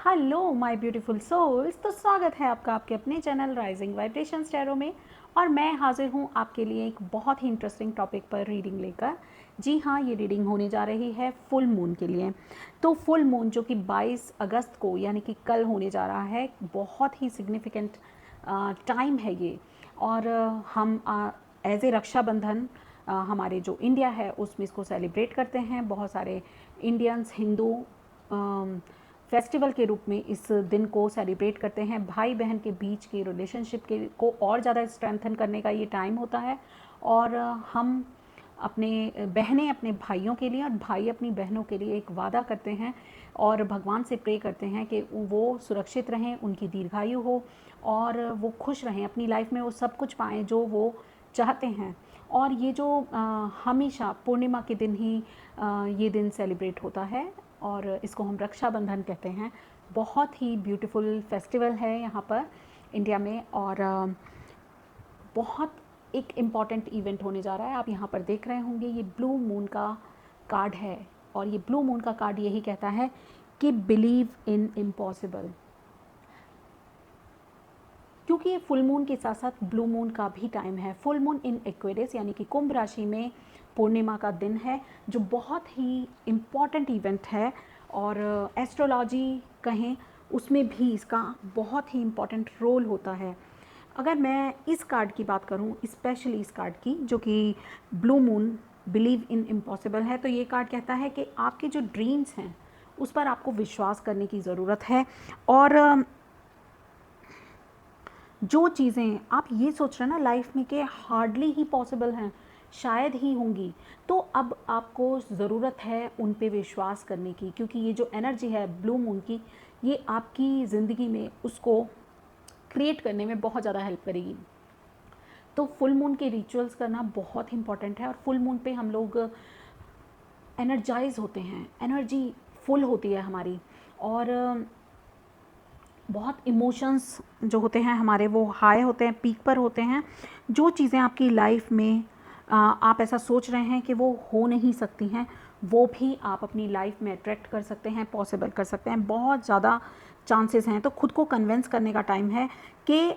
Hello my beautiful souls. तो स्वागत है आपका आपके अपने चैनल राइजिंग वाइब्रेशंस टैरो में। और मैं हाजिर हूँ आपके लिए एक बहुत ही इंटरेस्टिंग टॉपिक पर रीडिंग लेकर। जी हाँ, ये रीडिंग होने जा रही है फुल मून के लिए। तो फुल मून जो कि 22 अगस्त को यानी कि कल होने जा रहा है, बहुत ही सिग्निफिकेंट टाइम है ये। और हम एज ए रक्षाबंधन हमारे जो इंडिया है उसमें इसको सेलिब्रेट करते हैं। बहुत सारे इंडियंस हिंदू फेस्टिवल के रूप में इस दिन को सेलिब्रेट करते हैं। भाई बहन के बीच के रिलेशनशिप के को और ज़्यादा स्ट्रेंथन करने का ये टाइम होता है। और हम बहनें अपने भाइयों के लिए और भाई अपनी बहनों के लिए एक वादा करते हैं और भगवान से प्रे करते हैं कि वो सुरक्षित रहें, उनकी दीर्घायु हो और वो खुश रहें, अपनी लाइफ में वो सब कुछ पाएँ जो वो चाहते हैं। और ये जो हमेशा पूर्णिमा के दिन ही ये दिन सेलिब्रेट होता है और इसको हम रक्षाबंधन कहते हैं। बहुत ही ब्यूटीफुल फेस्टिवल है यहाँ पर इंडिया में। और बहुत एक इम्पॉर्टेंट इवेंट होने जा रहा है। आप यहाँ पर देख रहे होंगे ये ब्लू मून का कार्ड है और ये ब्लू मून का कार्ड यही कहता है कि बिलीव इन इम्पॉसिबल। क्योंकि ये फुल मून के साथ साथ ब्लू मून का भी टाइम है। फुल मून इन एक्वेरियस यानी कि कुंभ राशि में पूर्णिमा का दिन है, जो बहुत ही इम्पॉर्टेंट इवेंट है। और एस्ट्रोलॉजी कहें उसमें भी इसका बहुत ही इम्पॉर्टेंट रोल होता है। अगर मैं इस कार्ड की बात करूं, स्पेशली इस कार्ड की जो कि blue moon believe in impossible है, तो ये कार्ड कहता है कि आपके जो ड्रीम्स हैं उस पर आपको विश्वास करने की ज़रूरत है। और जो चीज़ें आप ये सोच रहे हैं ना लाइफ में कि हार्डली ही पॉसिबल हैं, शायद ही होंगी, तो अब आपको ज़रूरत है उन पे विश्वास करने की। क्योंकि ये जो एनर्जी है ब्लू मून की, ये आपकी ज़िंदगी में उसको क्रिएट करने में बहुत ज़्यादा हेल्प करेगी। तो फुल मून के रिचुअल्स करना बहुत इंपॉर्टेंट है। और फुल मून पे हम लोग एनर्जाइज होते हैं, एनर्जी फुल होती है हमारी। और बहुत इमोशंस जो होते हैं हमारे वो हाई होते हैं, पीक पर होते हैं। जो चीज़ें आपकी लाइफ में आप ऐसा सोच रहे हैं कि वो हो नहीं सकती हैं, वो भी आप अपनी लाइफ में अट्रैक्ट कर सकते हैं, पॉसिबल कर सकते हैं। बहुत ज़्यादा चांसेस हैं। तो खुद को कन्विंस करने का टाइम है कि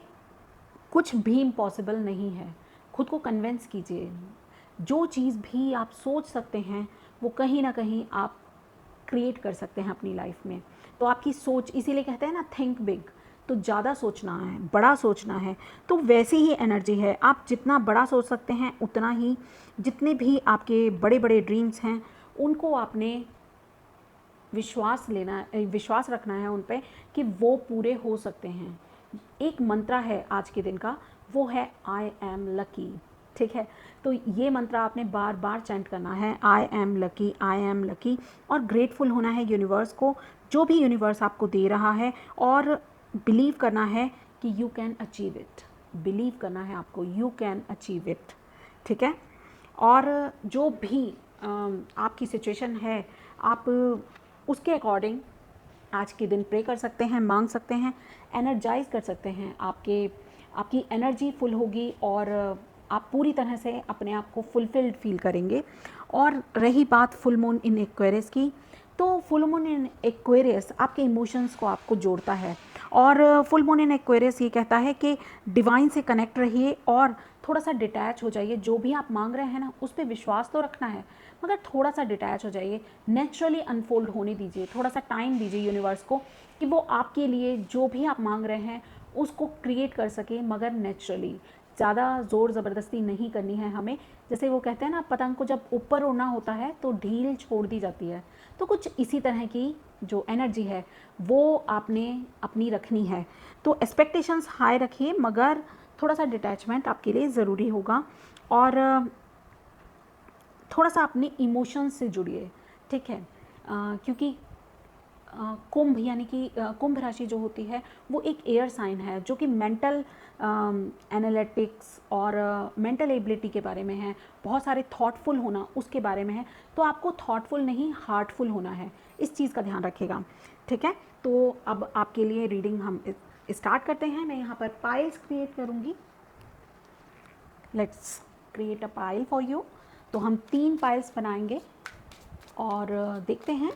कुछ भी इम्पॉसिबल नहीं है। खुद को कन्विंस कीजिए। जो चीज़ भी आप सोच सकते हैं वो कहीं ना कहीं आप क्रिएट कर सकते हैं अपनी लाइफ में। तो आपकी सोच, इसीलिए कहते हैं ना थिंक बिग, तो ज़्यादा सोचना है, बड़ा सोचना है। तो वैसी ही एनर्जी है, आप जितना बड़ा सोच सकते हैं उतना ही जितने भी आपके बड़े बड़े ड्रीम्स हैं उनको आपने विश्वास रखना है उन पे कि वो पूरे हो सकते हैं। एक मंत्र है आज के दिन का, वो है आई एम लकी। ठीक है, तो ये मंत्र आपने बार बार चैंट करना है, I am lucky, I am lucky. और ग्रेटफुल होना है यूनिवर्स को, जो भी यूनिवर्स आपको दे रहा है। और बिलीव करना है कि you can achieve it. Believe करना है आपको, यू कैन अचीव इट। ठीक है। और जो भी आपकी सिचुएशन है, आप उसके अकॉर्डिंग आज के दिन प्रे कर सकते हैं, मांग सकते हैं, एनर्जाइज कर सकते हैं। आपकी एनर्जी फुल होगी और आप पूरी तरह से अपने आप को फुलफिल्ड फील करेंगे। और रही बात फुल मून इन एक्वेरियस की, तो फुल मून इन एक्वेरियस आपके इमोशंस को आपको जोड़ता है। और फुल मून इन एक्वेरियस ये कहता है कि डिवाइन से कनेक्ट रहिए और थोड़ा सा डिटैच हो जाइए। जो भी आप मांग रहे हैं ना उस पर विश्वास तो रखना है, मगर थोड़ा सा डिटैच हो जाइए, नेचुरली अनफोल्ड होने दीजिए। थोड़ा सा टाइम दीजिए यूनिवर्स को कि वो आपके लिए जो भी आप मांग रहे हैं उसको क्रिएट कर सके, मगर नेचुरली। ज़्यादा ज़ोर ज़बरदस्ती नहीं करनी है हमें। जैसे वो कहते हैं ना, पतंग को जब ऊपर उड़ना होता है तो ढील छोड़ दी जाती है। तो कुछ इसी तरह की जो एनर्जी है वो आपने अपनी रखनी है। तो एक्सपेक्टेशंस हाई रखिए, मगर थोड़ा सा डिटैचमेंट आपके लिए ज़रूरी होगा। और थोड़ा सा अपने इमोशंस से जुड़िए। ठीक है, क्योंकि कुंभ यानी कि कुंभ राशि जो होती है वो एक एयर साइन है जो कि मेंटल एनालिटिक्स और मेंटल एबिलिटी के बारे में है। बहुत सारे थॉटफुल होना उसके बारे में है। तो आपको थॉटफुल नहीं, हार्टफुल होना है, इस चीज़ का ध्यान रखिएगा। ठीक है, तो अब आपके लिए रीडिंग हम स्टार्ट करते हैं। मैं यहाँ पर पाइल्स क्रिएट करूँगी। Let's create a pile for you. तो हम 3 पाइल्स बनाएंगे और देखते हैं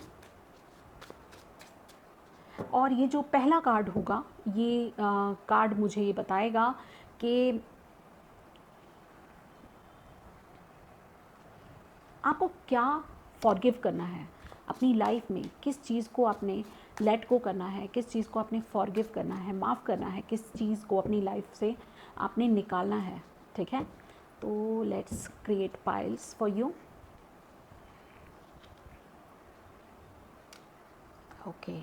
और ये जो पहला कार्ड होगा, ये कार्ड मुझे ये बताएगा कि आपको क्या फॉरगिव करना है अपनी लाइफ में, किस चीज़ को आपने लेट गो करना है, किस चीज़ को आपने फॉरगिव करना है, माफ़ करना है, किस चीज़ को अपनी लाइफ से आपने निकालना है। ठीक है, तो let's create piles for you. Okay,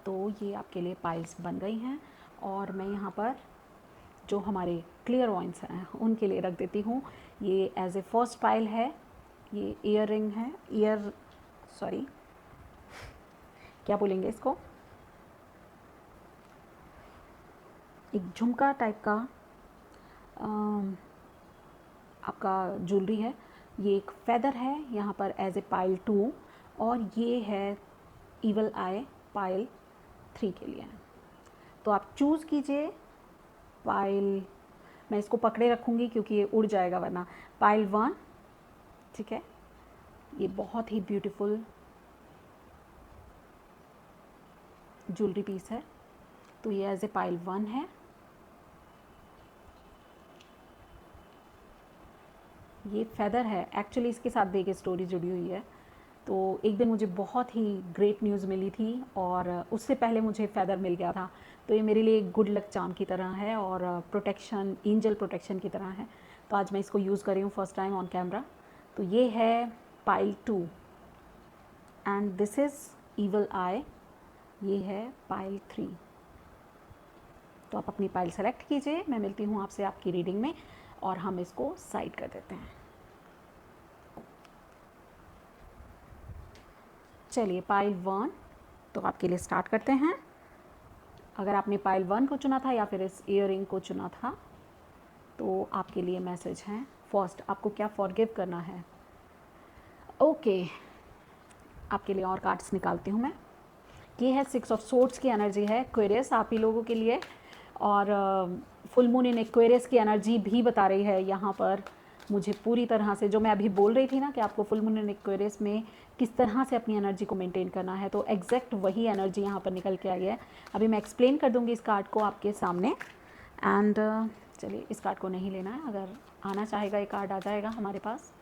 तो ये आपके लिए पाइल्स बन गई हैं और मैं यहाँ पर जो हमारे क्लियर वॉइंस हैं उनके लिए रख देती हूँ। ये एज ए फर्स्ट पाइल है, ये ईयर रिंग है, सॉरी क्या बोलेंगे इसको, एक झुमका टाइप का आपका ज्वेलरी है। ये एक फेदर है यहाँ पर एज ए पाइल 2 और ये है ईवल आई पाइल 3 के लिए। तो आप चूज़ कीजिए पाइल, मैं इसको पकड़े रखूँगी क्योंकि ये उड़ जाएगा वरना। पाइल 1, ठीक है, ये बहुत ही ब्यूटीफुल ज्वेलरी पीस है, तो ये एज ए पाइल 1 है। ये फेदर है, एक्चुअली इसके साथ देखिए स्टोरी जुड़ी हुई है। तो एक दिन मुझे बहुत ही ग्रेट न्यूज़ मिली थी और उससे पहले मुझे फेदर मिल गया था, तो ये मेरे लिए एक गुड लक चार्म की तरह है और प्रोटेक्शन, एंजल प्रोटेक्शन की तरह है। तो आज मैं इसको यूज़ कर रही हूँ फर्स्ट टाइम ऑन कैमरा। तो ये है pile 2 and this is evil आई, ये है पाइल 3। तो आप अपनी पाइल सेलेक्ट कीजिए, मैं मिलती हूँ आपसे आपकी रीडिंग में और हम इसको साइड कर देते हैं। चलिए पाइल 1 तो आपके लिए स्टार्ट करते हैं। अगर आपने पाइल 1 को चुना था या फिर इस ईयरिंग को चुना था तो आपके लिए मैसेज हैं। फर्स्ट, आपको क्या फॉरगिव करना है। ओके, आपके लिए और कार्ड्स निकालती हूँ मैं। ये है 6 ऑफ सोर्ड्स की एनर्जी है, एक्वेरियस आप ही लोगों के लिए, और फुल मून इन एक्वेरियस की एनर्जी भी बता रही है यहाँ पर मुझे पूरी तरह से, जो मैं अभी बोल रही थी ना कि आपको फुल मून इन एक्वेरियस में किस तरह से अपनी एनर्जी को मेंटेन करना है, तो एग्जैक्ट वही एनर्जी यहाँ पर निकल के आई है। अभी मैं एक्सप्लेन कर दूँगी इस कार्ड को आपके सामने। एंड चलिए, इस कार्ड को नहीं लेना है, अगर आना चाहेगा ये कार्ड आ जाएगा हमारे पास,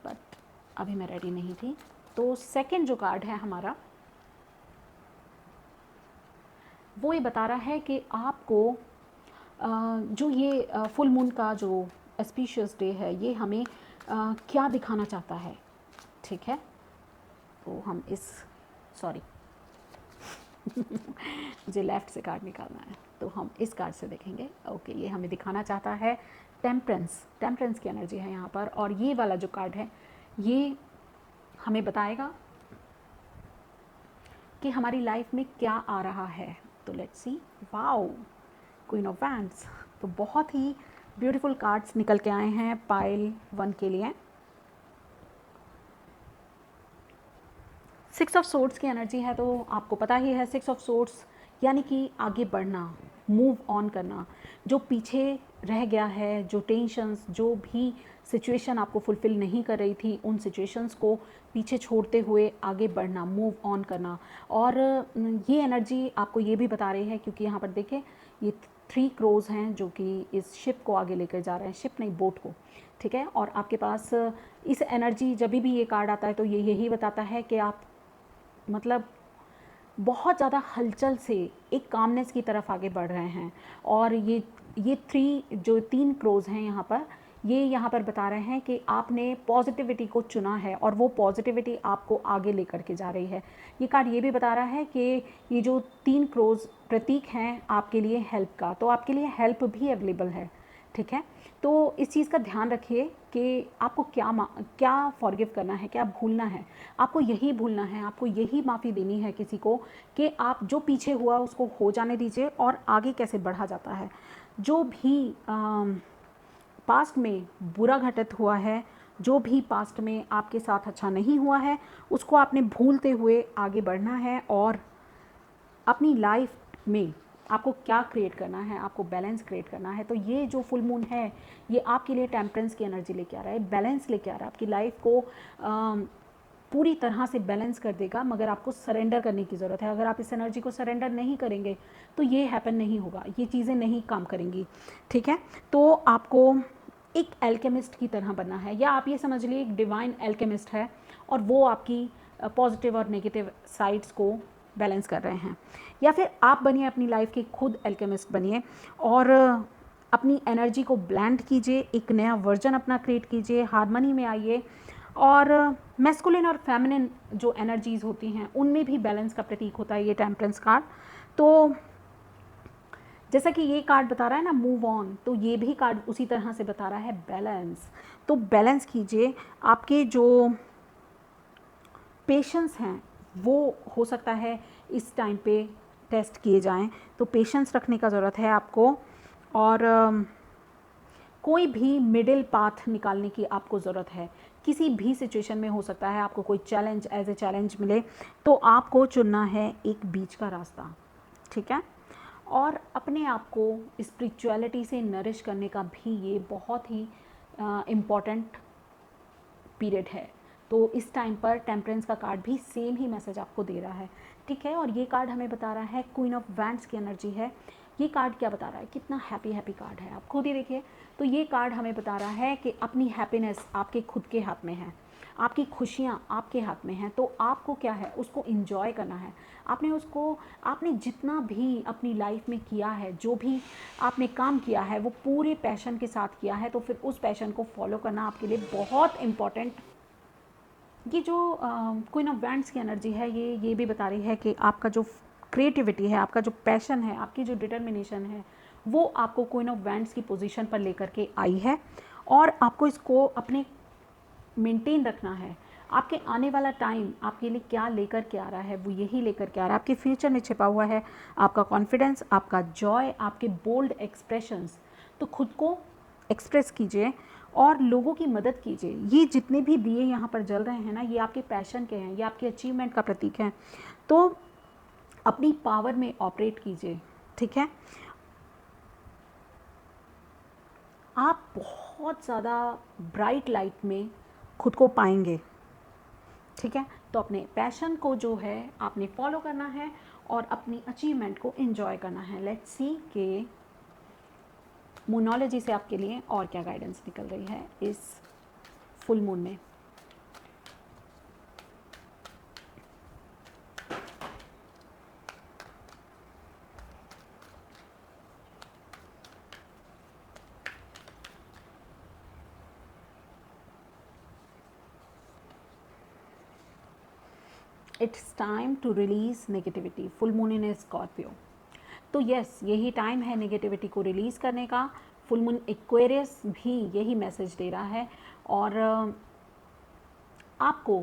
बट अभी मैं रेडी नहीं थी। तो सेकेंड जो कार्ड है हमारा, वो ये बता रहा है कि आपको जो ये फुल मून का जो ऑस्पिशियस डे है, ये हमें क्या दिखाना चाहता है। ठीक है, तो हम इस, सॉरी मुझे लेफ़्ट से कार्ड निकालना है, तो हम इस कार्ड से देखेंगे। ओके, ये हमें दिखाना चाहता है टेम्परेंस की एनर्जी है यहाँ पर, और ये वाला जो कार्ड है ये हमें बताएगा कि हमारी लाइफ में क्या आ रहा है। तो let's see, wow, queen of wands. तो बहुत ही ब्यूटीफुल कार्ड्स निकल के आए हैं पाइल 1 के लिए। 6 ऑफ सोर्ड्स की एनर्जी है, तो आपको पता ही है 6 ऑफ सोर्ड्स यानी कि आगे बढ़ना, मूव ऑन करना, जो पीछे रह गया है, जो टेंशन्स, जो भी सिचुएशन आपको फुलफ़िल नहीं कर रही थी, उन सिचुएशंस को पीछे छोड़ते हुए आगे बढ़ना, मूव ऑन करना। और ये एनर्जी आपको ये भी बता रही है, क्योंकि यहाँ पर देखिए ये 3 क्रोज हैं जो कि इस शिप को आगे लेकर जा रहे हैं, शिप नहीं, बोट को। ठीक है, और आपके पास इस एनर्जी, जब भी ये कार्ड आता है तो ये यही बताता है कि आप मतलब बहुत ज़्यादा हलचल से एक कामनेस की तरफ आगे बढ़ रहे हैं। और ये 3 क्रोज हैं यहाँ पर, ये यहाँ पर बता रहे हैं कि आपने पॉजिटिविटी को चुना है और वो पॉजिटिविटी आपको आगे लेकर के जा रही है। ये कार्ड ये भी बता रहा है कि ये जो 3 क्रोज प्रतीक हैं आपके लिए हेल्प का, तो आपके लिए हेल्प भी अवेलेबल है। ठीक है, तो इस चीज़ का ध्यान रखिए कि आपको क्या फॉरगिव करना है, क्या भूलना है। आपको यही भूलना है, आपको यही माफ़ी देनी है किसी को कि आप जो पीछे हुआ उसको हो जाने दीजिए और आगे कैसे बढ़ा जाता है। जो भी पास्ट में बुरा घटित हुआ है, जो भी पास्ट में आपके साथ अच्छा नहीं हुआ है, उसको आपने भूलते हुए आगे बढ़ना है। और अपनी लाइफ में आपको क्या क्रिएट करना है, आपको बैलेंस क्रिएट करना है। तो ये जो फुल मून है ये आपके लिए टेम्परेंस की एनर्जी लेके आ रहा है, बैलेंस लेके आ रहा है, आपकी लाइफ को पूरी तरह से बैलेंस कर देगा, मगर आपको सरेंडर करने की ज़रूरत है। अगर आप इस एनर्जी को सरेंडर नहीं करेंगे तो ये हैपन नहीं होगा, ये चीज़ें नहीं काम करेंगी, ठीक है। तो आपको एक एल्केमिस्ट की तरह बनना है, या आप ये समझ लीजिए एक डिवाइन एल्केमिस्ट है और वो आपकी पॉजिटिव और नेगेटिव साइड्स को बैलेंस कर रहे हैं। या फिर आप बनिए अपनी लाइफ के खुद एल्केमिस्ट बनिए और अपनी एनर्जी को ब्लेंड कीजिए, एक नया वर्जन अपना क्रिएट कीजिए, हार्मनी में आइए और मैस्कुलिन और फेमिनिन जो एनर्जीज़ होती हैं उनमें भी बैलेंस का प्रतीक होता है ये टेम्परेंस कार्ड। तो जैसा कि ये कार्ड बता रहा है ना मूव ऑन, तो ये भी कार्ड उसी तरह से बता रहा है बैलेंस। तो बैलेंस कीजिए, आपके जो पेशेंस हैं वो हो सकता है इस टाइम पे टेस्ट किए जाएं, तो पेशेंस रखने का ज़रूरत है आपको। और कोई भी मिडिल पाथ निकालने की आपको ज़रूरत है, किसी भी सिचुएशन में हो सकता है आपको कोई चैलेंज एज ए चैलेंज मिले, तो आपको चुनना है एक बीच का रास्ता, ठीक है। और अपने आप को स्पिरिचुअलिटी से नरिश करने का भी ये बहुत ही इम्पॉर्टेंट पीरियड है। तो इस टाइम पर टेम्परेंस का कार्ड भी सेम ही मैसेज आपको दे रहा है, ठीक है। और ये कार्ड हमें बता रहा है क्वीन ऑफ वैंड्स की एनर्जी है। ये कार्ड क्या बता रहा है, कितना हैप्पी हैप्पी कार्ड है, आप खुद ही देखिए। तो ये कार्ड हमें बता रहा है कि अपनी हैप्पीनेस आपके खुद के हाथ में है, आपकी खुशियाँ आपके हाथ में हैं। तो आपको क्या है, उसको इन्जॉय करना है। आपने जितना भी अपनी लाइफ में किया है, जो भी आपने काम किया है वो पूरे पैशन के साथ किया है, तो फिर उस पैशन को फॉलो करना आपके लिए बहुत इम्पॉर्टेंट। ये जो क्वीन ऑफ वैंड्स की एनर्जी है ये भी बता रही है कि आपका जो क्रिएटिविटी है, आपका जो पैशन है, आपकी जो डिटर्मिनेशन है, वो आपको क्वीन ऑफ वैंड्स की पोजीशन पर लेकर के आई है और आपको इसको अपने मेंटेन रखना है। आपके आने वाला टाइम आपके लिए क्या लेकर के आ रहा है, वो यही लेकर के आ रहा है। आपके फ्यूचर में छिपा हुआ है आपका कॉन्फिडेंस, आपका जॉय, आपके बोल्ड एक्सप्रेशंस। तो खुद को एक्सप्रेस कीजिए और लोगों की मदद कीजिए। ये जितने भी दिए यहाँ पर जल रहे हैं ना, ये आपके पैशन के हैं, ये आपके अचीवमेंट का प्रतीक है। तो अपनी पावर में ऑपरेट कीजिए, ठीक है। आप बहुत ज़्यादा ब्राइट लाइट में खुद को पाएंगे, ठीक है। तो अपने पैशन को जो है आपने फॉलो करना है और अपनी अचीवमेंट को एंजॉय करना है। लेट्स सी कि मूनोलॉजी से आपके लिए और क्या गाइडेंस निकल रही है इस फुल मून में। It's time to release negativity, full moon in Scorpio. तो यस, यही टाइम है नेगेटिविटी को रिलीज़ करने का। फुल मून एक्वेरियस भी यही मैसेज दे रहा है और आपको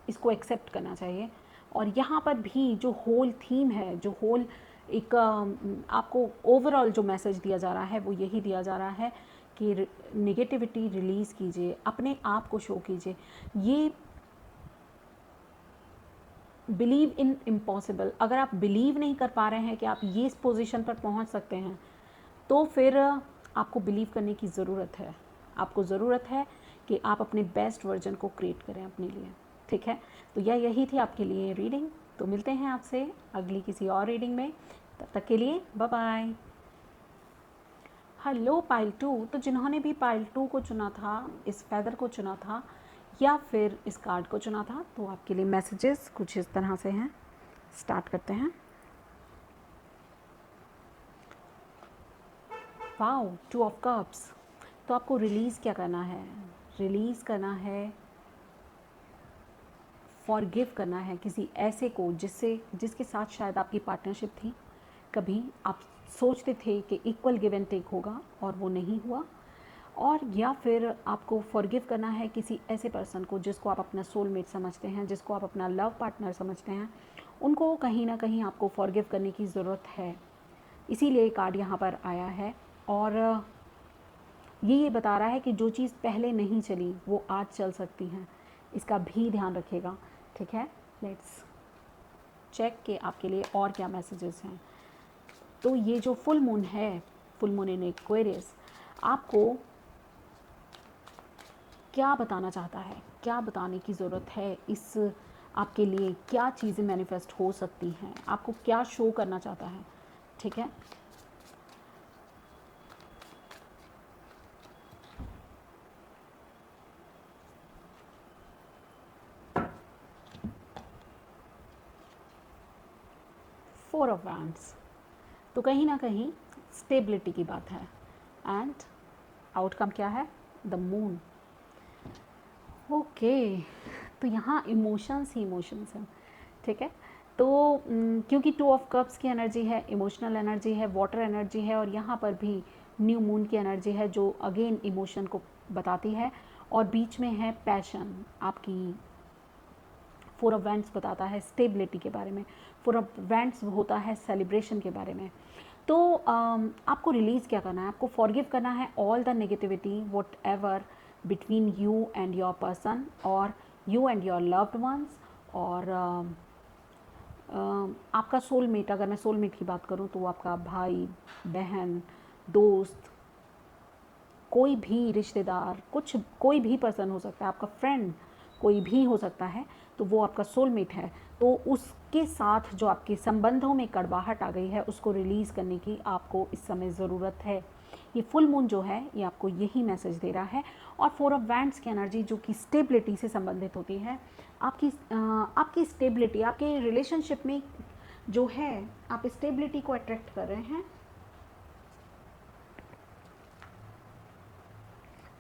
इसको एक्सेप्ट करना चाहिए। और यहाँ पर भी जो होल थीम है, जो होल एक आपको ओवरऑल जो मैसेज दिया जा रहा है वो यही दिया जा रहा है कि नेगेटिविटी रिलीज़ कीजिए, अपने आप को शो कीजिए। ये बिलीव इन इम्पॉसिबल, अगर आप बिलीव नहीं कर पा रहे हैं कि आप ये इस पोजीशन पर पहुंच सकते हैं, तो फिर आपको बिलीव करने की ज़रूरत है। आपको ज़रूरत है कि आप अपने बेस्ट वर्जन को क्रिएट करें अपने लिए, ठीक है। तो यही थी आपके लिए रीडिंग। तो मिलते हैं आपसे अगली किसी और रीडिंग में, तब तक के लिए बाय बाय। हेलो पाइल 2, तो जिन्होंने भी पाइल 2 को चुना था, इस फैदर को चुना था या फिर इस कार्ड को चुना था, तो आपके लिए मैसेजेस कुछ इस तरह से हैं। स्टार्ट करते हैं। Wow, 2 of cups. तो आपको रिलीज़ क्या करना है, रिलीज़ करना है, फॉरगिव करना है किसी ऐसे को जिसके साथ शायद आपकी पार्टनरशिप थी। कभी आप सोचते थे कि इक्वल गिव एंड टेक होगा और वो नहीं हुआ। और या फिर आपको फॉरगिव करना है किसी ऐसे पर्सन को जिसको आप अपना सोलमेट समझते हैं, जिसको आप अपना लव पार्टनर समझते हैं, उनको कहीं ना कहीं आपको फॉरगिव करने की ज़रूरत है। इसीलिए कार्ड यहाँ पर आया है और ये बता रहा है कि जो चीज़ पहले नहीं चली वो आज चल सकती हैं, इसका भी ध्यान रखिएगा, ठीक है। लेट्स चेक कि आपके लिए और क्या मैसेजेस हैं। तो ये जो फुल मून है, फुल मून इन एक्वेरियस, आपको क्या बताना चाहता है, क्या बताने की ज़रूरत है, इस आपके लिए क्या चीज़ें मैनिफेस्ट हो सकती हैं, आपको क्या शो करना चाहता है। ठीक है, फोर ऑफ वैंड्स, तो कहीं ना कहीं स्टेबिलिटी की बात है। एंड आउटकम क्या है, द मून। ओके, तो यहाँ इमोशंस ही इमोशंस हैं। ठीक है, तो क्योंकि टू ऑफ कप्स की एनर्जी है, इमोशनल एनर्जी है, वाटर एनर्जी है, और यहाँ पर भी न्यू मून की एनर्जी है जो अगेन इमोशन को बताती है, और बीच में है पैशन। आपकी फोर ऑफ वैंड्स बताता है स्टेबिलिटी के बारे में, फोर ऑफ वैंड्स होता है सेलिब्रेशन के बारे में। तो आपको रिलीज़ क्या करना है, आपको फॉरगिव करना है all the negativity whatever between you and your person, और you and your loved ones, और आपका सोलमेट, अगर मैं सोलमेट की बात करूं तो वो आपका भाई, बहन, दोस्त, कोई भी रिश्तेदार, कुछ कोई भी पर्सन हो सकता है, आपका फ्रेंड कोई भी हो सकता है, तो वो आपका सोलमेट है। तो उसके साथ जो आपके संबंधों में कड़वाहट आ गई है, उसको रिलीज़ करने की आपको इस समय ज़रूरत है। ये फुल मून जो है ये आपको यही मैसेज दे रहा है। और फोर ऑफ वैंड्स की एनर्जी जो कि स्टेबिलिटी से संबंधित होती है, आपकी स्टेबिलिटी, आपके रिलेशनशिप में जो है, आप स्टेबिलिटी को अट्रैक्ट कर रहे हैं।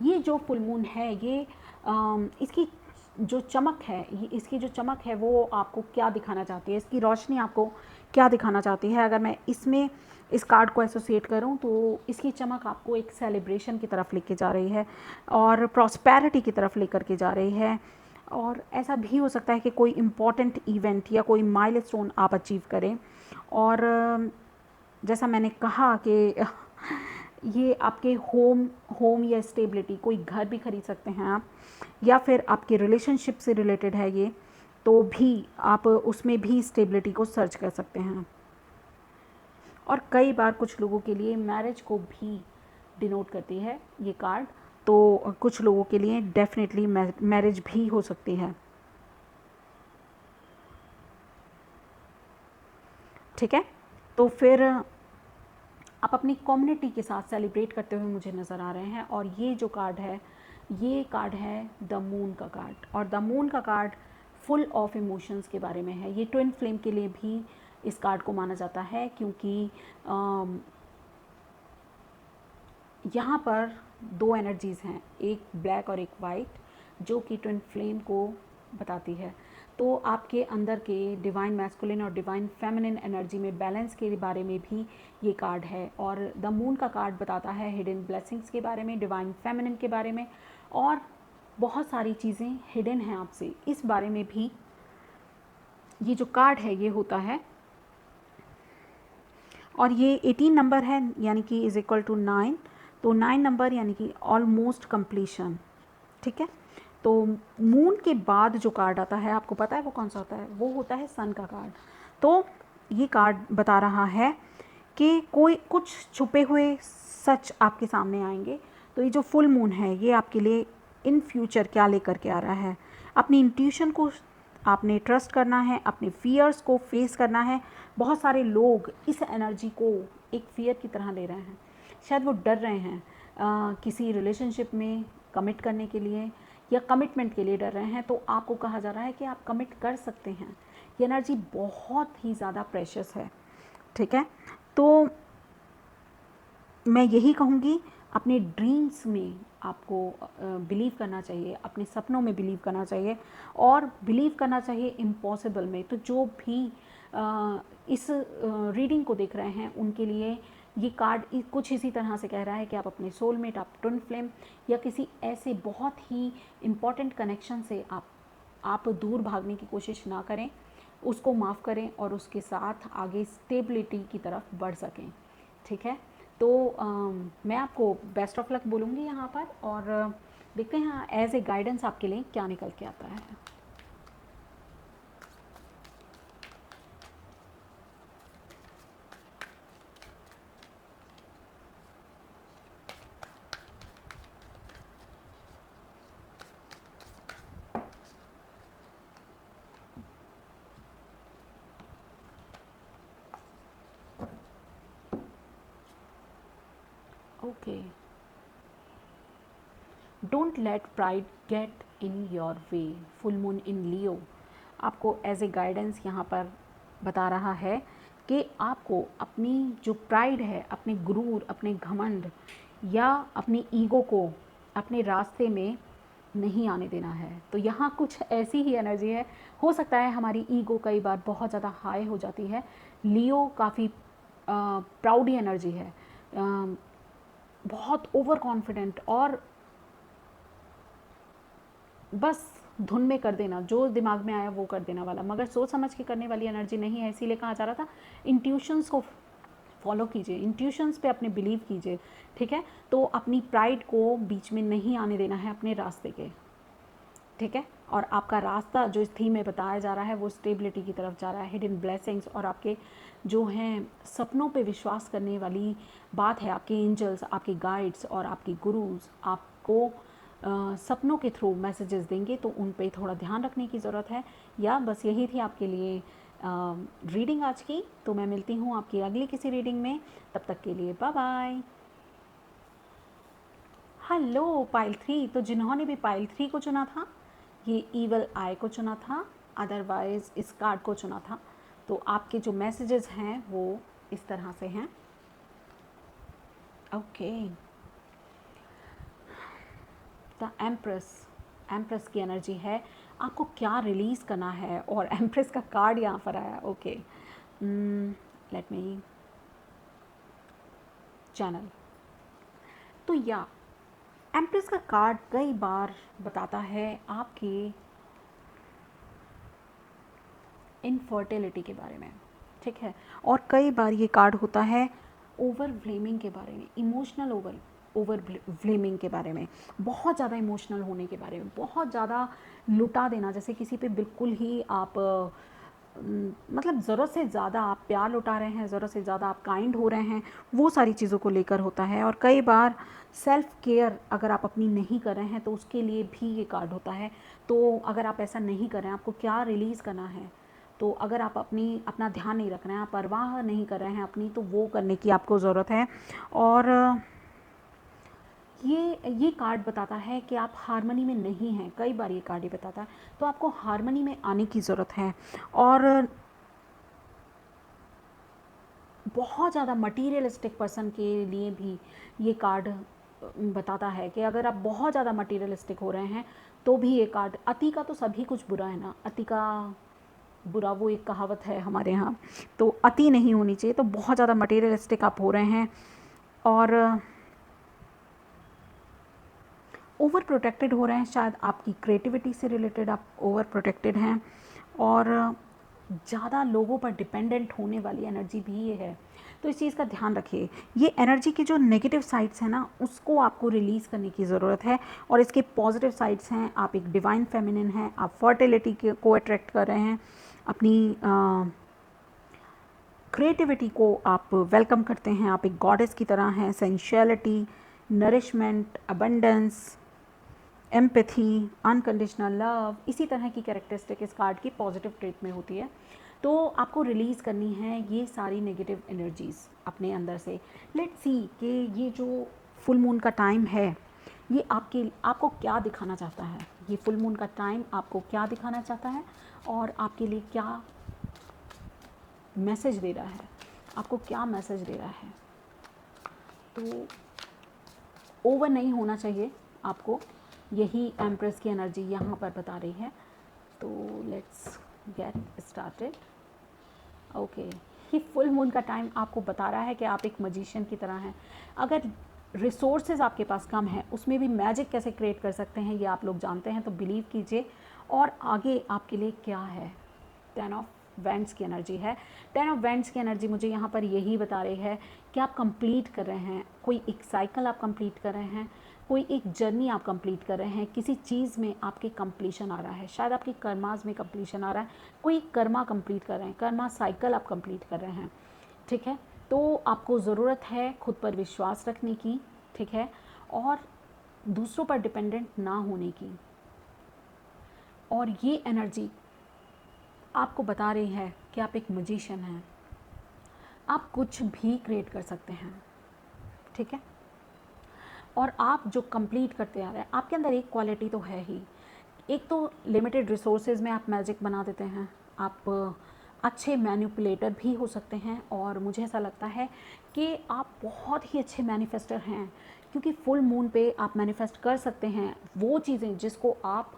ये जो फुल मून है ये इसकी जो चमक है, ये इसकी जो चमक है वो आपको क्या दिखाना चाहती है, इसकी रोशनी आपको क्या दिखाना चाहती है। अगर मैं इसमें इस कार्ड को एसोसिएट करूं तो इसकी चमक आपको एक सेलिब्रेशन की तरफ लेके जा रही है और प्रॉस्पेरिटी की तरफ लेकर के जा रही है। और ऐसा भी हो सकता है कि कोई इम्पॉर्टेंट इवेंट या कोई माइलस्टोन आप अचीव करें। और जैसा मैंने कहा कि ये आपके होम या स्टेबिलिटी, कोई घर भी खरीद सकते हैं आप, या फिर आपके रिलेशनशिप से रिलेटेड है ये, तो भी आप उसमें भी स्टेबिलिटी को सर्च कर सकते हैं। और कई बार कुछ लोगों के लिए मैरिज को भी डिनोट करती है ये कार्ड, तो कुछ लोगों के लिए डेफिनेटली मैरिज भी हो सकती है। ठीक है, तो फिर आप अपनी कम्युनिटी के साथ सेलिब्रेट करते हुए मुझे नज़र आ रहे हैं। और ये जो कार्ड है, ये कार्ड है द मून का कार्ड, और द मून का कार्ड फुल ऑफ इमोशंस के बारे में है। ये ट्विन फ्लेम के लिए भी इस कार्ड को माना जाता है, क्योंकि यहाँ पर दो एनर्जीज़ हैं, एक ब्लैक और एक वाइट, जो कि ट्विन फ्लेम को बताती है। तो आपके अंदर के डिवाइन मैस्कुलिन और डिवाइन फेमिनिन एनर्जी में बैलेंस के बारे में भी ये कार्ड है। और द मून का कार्ड बताता है हिडन ब्लेसिंग्स के बारे में, डिवाइन फेमिनिन के बारे में, और बहुत सारी चीज़ें हिडन हैं आपसे, इस बारे में भी ये जो कार्ड है ये होता है। और ये 18 नंबर है, यानी कि इज़ इक्वल टू 9, तो 9 नंबर यानी कि ऑलमोस्ट कंप्लीशन। ठीक है, तो मून के बाद जो कार्ड आता है, आपको पता है वो कौन सा होता है, वो होता है सन का कार्ड। तो ये कार्ड बता रहा है कि कोई कुछ छुपे हुए सच आपके सामने आएंगे। तो ये जो फुल मून है ये आपके लिए इन फ्यूचर क्या लेकर के आ रहा है, अपनी इंट्यूशन को आपने ट्रस्ट करना है, अपने फियर्स को फेस करना है। बहुत सारे लोग इस एनर्जी को एक फियर की तरह ले रहे हैं, शायद वो डर रहे हैं किसी रिलेशनशिप में कमिट करने के लिए या कमिटमेंट के लिए डर रहे हैं। तो आपको कहा जा रहा है कि आप कमिट कर सकते हैं। ये एनर्जी बहुत ही ज़्यादा प्रेशियस है। ठीक है, तो मैं यही कहूँगी, अपने ड्रीम्स में आपको बिलीव करना चाहिए, अपने सपनों में बिलीव करना चाहिए, और बिलीव करना चाहिए इम्पॉसिबल में। तो जो भी इस रीडिंग को देख रहे हैं उनके लिए ये कार्ड कुछ इसी तरह से कह रहा है कि आप अपने सोलमेट, आप ट्विन फ्लेम या किसी ऐसे बहुत ही इम्पॉर्टेंट कनेक्शन से आप दूर भागने की कोशिश ना करें, उसको माफ़ करें और उसके साथ आगे स्टेबिलिटी की तरफ बढ़ सकें। ठीक है, तो मैं आपको बेस्ट ऑफ लक बोलूँगी यहाँ पर, और देखते हैं एज ए गाइडेंस आपके लिए क्या निकल के आता है। Okay, don't let pride get in your way, full moon in Leo आपको एज ए गाइडेंस यहाँ पर बता रहा है कि आपको अपनी जो प्राइड है, अपने गुरूर, अपने घमंड या अपनी ईगो को अपने रास्ते में नहीं आने देना है। तो यहाँ कुछ ऐसी ही एनर्जी है, हो सकता है हमारी ईगो कई बार बहुत ज़्यादा हाई हो जाती है। लियो काफ़ी प्राउडी एनर्जी है, बहुत ओवर कॉन्फिडेंट और बस धुन में कर देना, जो दिमाग में आया वो कर देना वाला, मगर सोच समझ के करने वाली एनर्जी नहीं है। इसीलिए कहा जा रहा था इंट्यूशंस को फॉलो कीजिए, इंट्यूशंस पे अपने बिलीव कीजिए, ठीक है। तो अपनी प्राइड को बीच में नहीं आने देना है अपने रास्ते के, ठीक है। और आपका रास्ता जो इस थीम में बताया जा रहा है वो स्टेबिलिटी की तरफ जा रहा है, हिडन ब्लेसिंग्स और आपके जो हैं सपनों पे विश्वास करने वाली बात है। आपके एंजल्स, आपके गाइड्स और आपके गुरुज आपको सपनों के थ्रू मैसेजेस देंगे, तो उन पे थोड़ा ध्यान रखने की ज़रूरत है। या बस यही थी आपके लिए रीडिंग आज की। तो मैं मिलती हूँ आपकी अगली किसी रीडिंग में, तब तक के लिए बाय बाय। हेलो पाइल 3, तो जिन्होंने भी पाइल 3 को चुना था, ये ईवल आई को चुना था, अदरवाइज़ इस कार्ड को चुना था, तो आपके जो मैसेजेस हैं वो इस तरह से हैं। ओके, द एम्प्रेस की एनर्जी है, आपको क्या रिलीज़ करना है, और एम्प्रेस का कार्ड यहाँ पर आया। Okay, let me channel. तो या एम्प्रेस का कार्ड कई बार बताता है आपकी इनफर्टिलिटी के बारे में, ठीक है। और कई बार ये कार्ड होता है ओवर ब्लेमिंग के बारे में, इमोशनल ओवर ब्लेमिंग के बारे में, बहुत ज़्यादा इमोशनल होने के बारे में, बहुत ज़्यादा लुटा देना, जैसे किसी पे बिल्कुल ही आप मतलब ज़रूरत से ज़्यादा आप प्यार लुटा रहे हैं, ज़रूरत से ज़्यादा आप काइंड हो रहे हैं, वो सारी चीज़ों को लेकर होता है। और कई बार सेल्फ़ केयर अगर आप अपनी नहीं कर रहे हैं तो उसके लिए भी ये कार्ड होता है। तो अगर आप ऐसा नहीं कर रहे हैं, आपको क्या रिलीज़ करना है, तो अगर आप अपना ध्यान नहीं रख रहे हैं, आप परवाह नहीं कर रहे हैं अपनी, तो वो करने की आपको ज़रूरत है। और ये कार्ड बताता है कि आप हार्मनी में नहीं हैं, कई बार ये कार्ड ये बताता है, तो आपको हार्मनी में आने की ज़रूरत है। और बहुत ज़्यादा मटीरियलिस्टिक पर्सन के लिए भी ये कार्ड बताता है कि अगर आप बहुत ज़्यादा मटीरियलिस्टिक हो रहे हैं तो भी ये कार्ड, अति का तो सभी कुछ बुरा है ना, अति का बुरा वो एक कहावत है हमारे यहाँ, तो अति नहीं होनी चाहिए। तो बहुत ज़्यादा मटीरियलिस्टिक आप हो रहे हैं और ओवर प्रोटेक्टेड हो रहे हैं, शायद आपकी क्रिएटिविटी से रिलेटेड आप ओवर प्रोटेक्टेड हैं, और ज़्यादा लोगों पर डिपेंडेंट होने वाली एनर्जी भी ये है। तो इस चीज़ का ध्यान रखिए, ये एनर्जी की जो नेगेटिव साइड्स हैं ना, उसको आपको रिलीज़ करने की ज़रूरत है, और इसके पॉजिटिव साइड्स हैं, आप एक डिवाइन फेमिनिन हैं, आप फर्टिलिटी को अट्रैक्ट कर रहे हैं, अपनी क्रिएटिविटी को आप वेलकम करते हैं, आप एक गॉडेस की तरह हैं, sensuality, nourishment, abundance, empathy, unconditional love, इसी तरह की कैरेक्टरिस्टिक इस कार्ड की पॉजिटिव ट्रेट में होती है। तो आपको रिलीज़ करनी है ये सारी नेगेटिव एनर्जीज़ अपने अंदर से। लेट्स सी कि ये जो फुल मून का टाइम है ये आपको क्या दिखाना चाहता है, ये फुल मून का टाइम आपको क्या दिखाना चाहता है और आपके लिए क्या मैसेज दे रहा है, आपको क्या मैसेज दे रहा है। तो ओवर नहीं होना चाहिए आपको, यही एम्प्रेस की एनर्जी यहाँ पर बता रही है। तो लेट्स गेट स्टार्टेड। ओके, ये फुल मून का टाइम आपको बता रहा है कि आप एक मजिशियन की तरह हैं। अगर रिसोर्सेज आपके पास कम है, उसमें भी मैजिक कैसे क्रिएट कर सकते हैं ये आप लोग जानते हैं, तो बिलीव कीजिए। और आगे आपके लिए क्या है, 10 ऑफ वेंट्स की एनर्जी है। 10 ऑफ वेंट्स की एनर्जी मुझे यहाँ पर यही बता रही है कि आप कंप्लीट कर रहे हैं, कोई एक साइकिल आप कंप्लीट कर रहे हैं, कोई एक जर्नी आप कंप्लीट कर रहे हैं, किसी चीज़ में आपके कंप्लीशन आ रहा है, शायद आपकी कर्माज में कंप्लीशन आ रहा है, कोई कर्मा कंप्लीट कर रहे हैं, कर्मा साइकिल आप कंप्लीट कर रहे हैं, ठीक है। तो आपको ज़रूरत है खुद पर विश्वास रखने की, ठीक है, और दूसरों पर डिपेंडेंट ना होने की। और ये एनर्जी आपको बता रही है कि आप एक मैजिशियन हैं, आप कुछ भी क्रिएट कर सकते हैं, ठीक है। और आप जो कंप्लीट करते आ रहे हैं, आपके अंदर एक क्वालिटी तो है ही। एक तो लिमिटेड रिसोर्सेज में आप मैजिक बना देते हैं, आप अच्छे मैनिपुलेटर भी हो सकते हैं, और मुझे ऐसा लगता है कि आप बहुत ही अच्छे मैनिफेस्टर हैं, क्योंकि फुल मून पे आप मैनिफेस्ट कर सकते हैं वो चीज़ें जिसको आप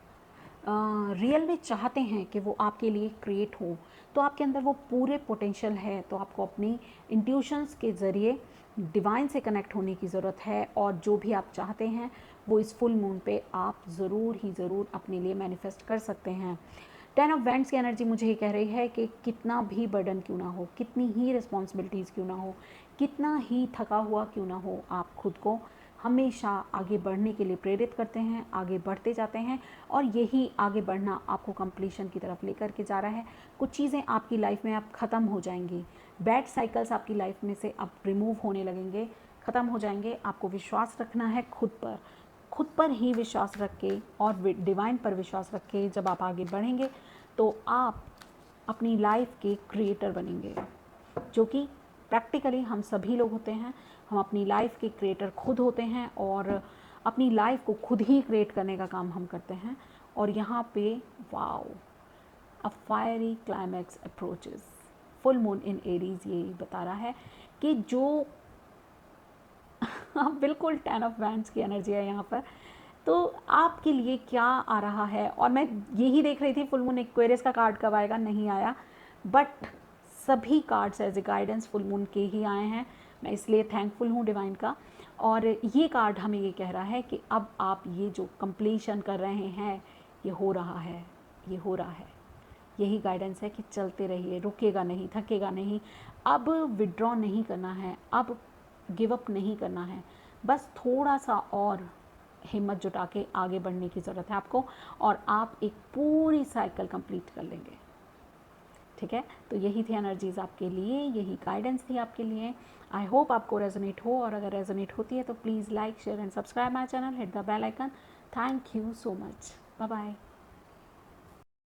रियल में चाहते हैं कि वो आपके लिए क्रिएट हो। तो आपके अंदर वो पूरे पोटेंशियल है, तो आपको अपनी इंट्यूशंस के ज़रिए डिवाइन से कनेक्ट होने की ज़रूरत है, और जो भी आप चाहते हैं वो इस फुल मून पे आप ज़रूर ही ज़रूर अपने लिए मैनिफेस्ट कर सकते हैं। 10 ऑफ वैंड्स की एनर्जी मुझे ये कह रही है कि कितना भी बर्डन क्यों ना हो, कितनी ही रिस्पॉन्सिबिलिटीज़ क्यों ना हो, कितना ही थका हुआ क्यों ना हो, आप खुद को हमेशा आगे बढ़ने के लिए प्रेरित करते हैं, आगे बढ़ते जाते हैं, और यही आगे बढ़ना आपको कंप्लीशन की तरफ लेकर के जा रहा है। कुछ चीज़ें आपकी लाइफ में अब ख़त्म हो जाएंगी, बैड साइकिल्स आपकी लाइफ में से अब रिमूव होने लगेंगे, ख़त्म हो जाएंगे। आपको विश्वास रखना है खुद पर ही विश्वास रख के, और डिवाइन पर विश्वास रख के जब आप आगे बढ़ेंगे तो आप अपनी लाइफ के क्रिएटर बनेंगे, जो कि प्रैक्टिकली हम सभी लोग होते हैं। हम अपनी लाइफ के क्रिएटर खुद होते हैं, और अपनी लाइफ को खुद ही क्रिएट करने का काम हम करते हैं। और यहाँ पे वाओ, अ fiery climax approaches, full moon इन एरीज ये बता रहा है कि जो हाँ बिल्कुल 10 ऑफ वैंड्स की एनर्जी है यहाँ पर। तो आपके लिए क्या आ रहा है, और मैं यही देख रही थी फुल मून एक्वेरियस का कार्ड कब आएगा, नहीं आया, बट सभी cards as a guidance full moon के ही आए हैं। मैं इसलिए थैंकफुल हूँ डिवाइन का। और ये कार्ड हमें ये कह रहा है कि अब आप ये जो कंप्लीशन कर रहे हैं ये हो रहा है, ये हो रहा है। यही गाइडेंस है कि चलते रहिए, रुकेगा नहीं, थकेगा नहीं, अब विड्रॉ नहीं करना है, अब गिव अप नहीं करना है, बस थोड़ा सा और हिम्मत जुटा के आगे बढ़ने की ज़रूरत है आपको, और आप एक पूरी साइकिल कंप्लीट कर लेंगे। ठीक है, तो यही थी एनर्जीज़ आपके लिए, यही गाइडेंस थी आपके लिए। आई होप आपको रेजोनेट हो, और अगर रेजोनेट होती है तो please like, share and subscribe my channel, hit the bell icon. Thank you so much, bye bye.